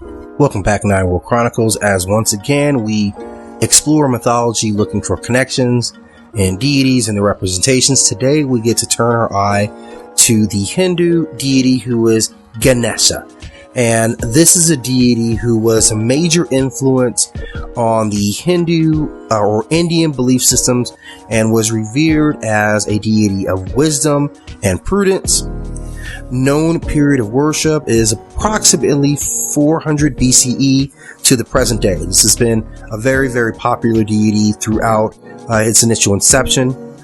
Welcome back, Nine World Chronicles, as once again we explore mythology looking for connections and deities and their representations. Today we get to turn our eye to the Hindu deity who is Ganesa. And this is a deity who was a major influence on the Hindu or Indian belief systems and was revered as a deity of wisdom and prudence. Known period of worship is approximately 400 BCE to the present day. This has been a very, very popular deity throughout its initial inception.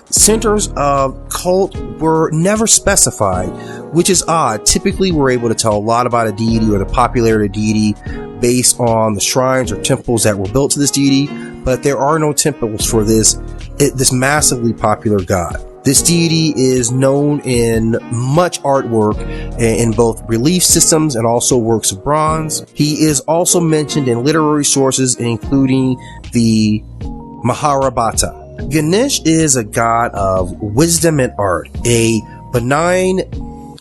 Centers of cult were never specified, which is odd. Typically, we're able to tell a lot about a deity or the popularity of a deity based on the shrines or temples that were built to this deity, but there are no temples for this massively popular god. This deity is known in much artwork in both relief systems and also works of bronze. He is also mentioned in literary sources, including the Mahabharata. Ganesh is a god of wisdom and art, a benign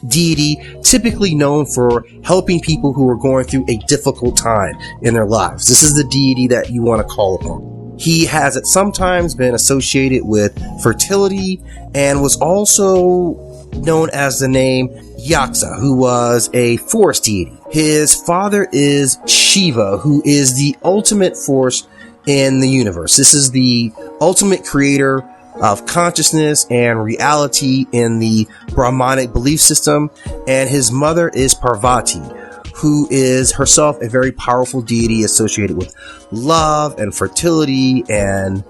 deity typically known for helping people who are going through a difficult time in their lives. This is the deity that you want to call upon. He has at sometimes been associated with fertility and was also known as the name Yaksa, who was a force deity. His father is Shiva, who is the ultimate force in the universe. This is the ultimate creator of consciousness and reality in the Brahmanic belief system. And his mother is Paravati, who is herself a very powerful deity associated with love and fertility and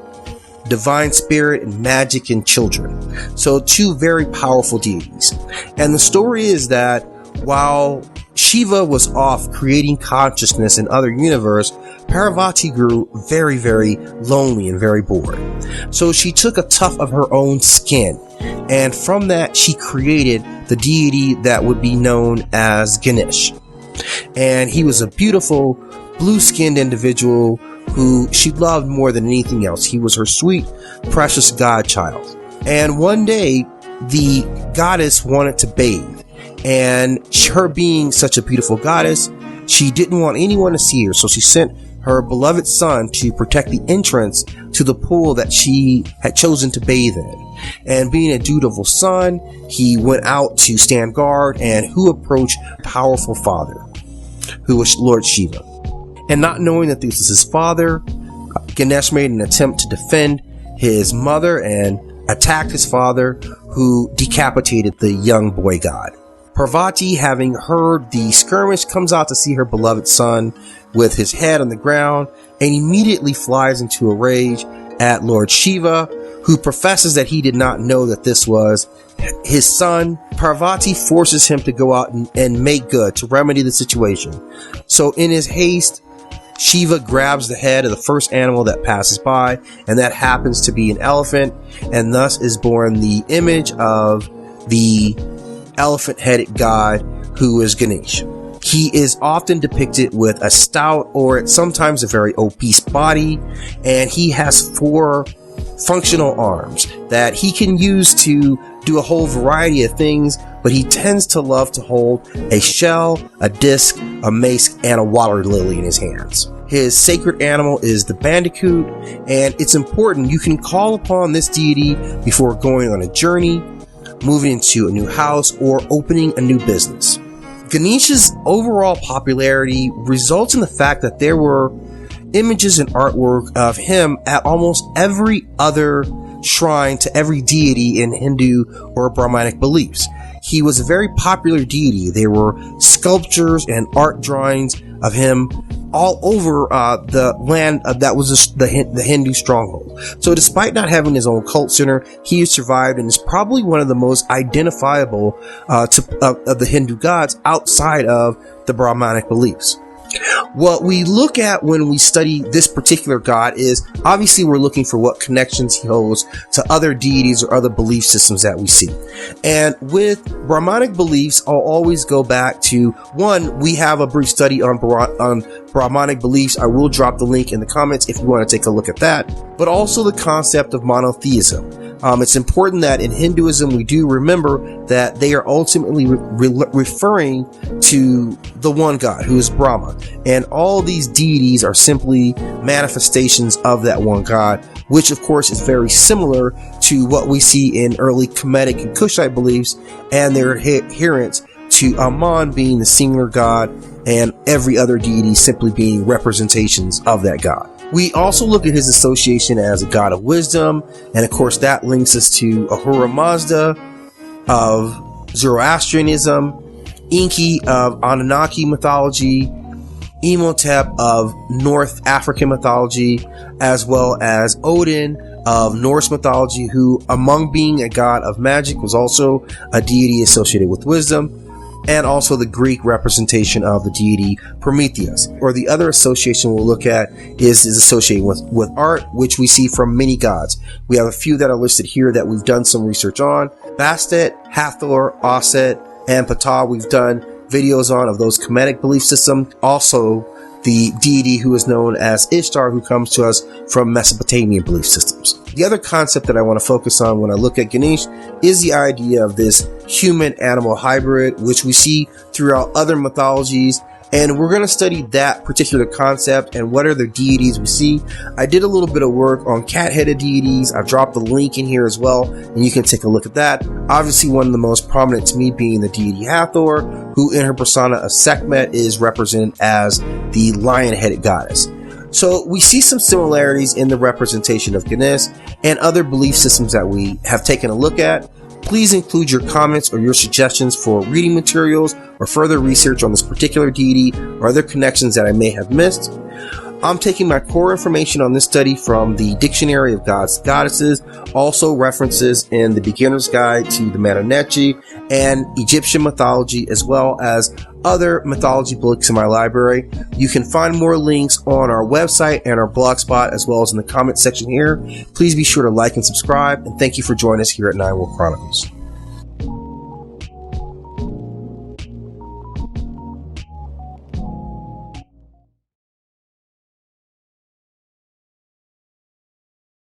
divine spirit and magic and children. So two very powerful deities. And the story is that while Shiva was off creating consciousness in other universe, Paravati grew very, very lonely and very bored. So she took a tuft of her own skin, and from that she created the deity that would be known as Ganesh. And he was a beautiful, blue-skinned individual who she loved more than anything else. He was her sweet, precious godchild. And one day, the goddess wanted to bathe. And her being such a beautiful goddess, she didn't want anyone to see her. So she sent her beloved son to protect the entrance to the pool that she had chosen to bathe in. And being a dutiful son, he went out to stand guard, and who approached powerful father, who was Lord Shiva. And not knowing that this was his father, Ganesh made an attempt to defend his mother and attacked his father, who decapitated the young boy god. Parvati, having heard the skirmish, comes out to see her beloved son with his head on the ground and immediately flies into a rage at Lord Shiva, who professes that he did not know that this was his son. Parvati forces him to go out and make good, to remedy the situation. So in his haste, Shiva grabs the head of the first animal that passes by, and that happens to be an elephant, and thus is born the image of the elephant-headed god who is Ganesh. He is often depicted with a stout or sometimes a very obese body, and he has 4 functional arms that he can use to do a whole variety of things, but he tends to love to hold a shell, a disc, a mace, and a water lily in his hands. His sacred animal is the Bandicoot, and it's important you can call upon this deity before going on a journey, moving into a new house, or opening a new business. Ganesha's overall popularity results in the fact that there were images and artwork of him at almost every other shrine to every deity in Hindu or Brahmanic beliefs. He was a very popular deity. There were sculptures and art drawings of him all over the land that was the Hindu stronghold. So despite not having his own cult center, he has survived and is probably one of the most identifiable of the Hindu gods outside of the Brahmanic beliefs. What we look at when we study this particular god is, obviously we're looking for what connections he holds to other deities or other belief systems that we see. And with Brahmanic beliefs, I'll always go back to, one, we have a brief study on Brahmanic beliefs. I will drop the link in the comments if you want to take a look at that. But also the concept of monotheism. It's important that in Hinduism we do remember that they are ultimately referring to the one God, who is Brahma. And all these deities are simply manifestations of that one God, which of course is very similar to what we see in early Kemetic and Kushite beliefs and their adherence to Amon being the singular God and every other deity simply being representations of that God. We also look at his association as a god of wisdom, and of course that links us to Ahura Mazda of Zoroastrianism, Enki of Anunnaki mythology, Imhotep of North African mythology, as well as Odin of Norse mythology, who, among being a god of magic, was also a deity associated with wisdom, and also the Greek representation of the deity Prometheus. Or the other association we'll look at is associated with art, which we see from many gods. We have a few that are listed here that we've done some research on. Bastet, Hathor, Aset, and Ptah we've done videos on of those Kemetic belief systems. Also, the deity who is known as Ishtar, who comes to us from Mesopotamian belief systems. The other concept that I want to focus on when I look at Ganesh is the idea of this human-animal hybrid, which we see throughout other mythologies, and we're going to study that particular concept and what are the deities we see. I did a little bit of work on cat-headed deities. I've dropped the link in here as well, and you can take a look at that. Obviously, one of the most prominent to me being the deity Hathor, who in her persona of Sekhmet is represented as the lion-headed goddess. So we see some similarities in the representation of Ganesh and other belief systems that we have taken a look at. Please include your comments or your suggestions for reading materials or further research on this particular deity or other connections that I may have missed. I'm taking my core information on this study from the Dictionary of Gods and Goddesses, also references in the Beginner's Guide to the Manonechi and Egyptian mythology, as well as other mythology books in my library. You can find more links on our website and our blog spot, as well as in the comment section here. Please be sure to like and subscribe, and thank you for joining us here at Nine World Chronicles.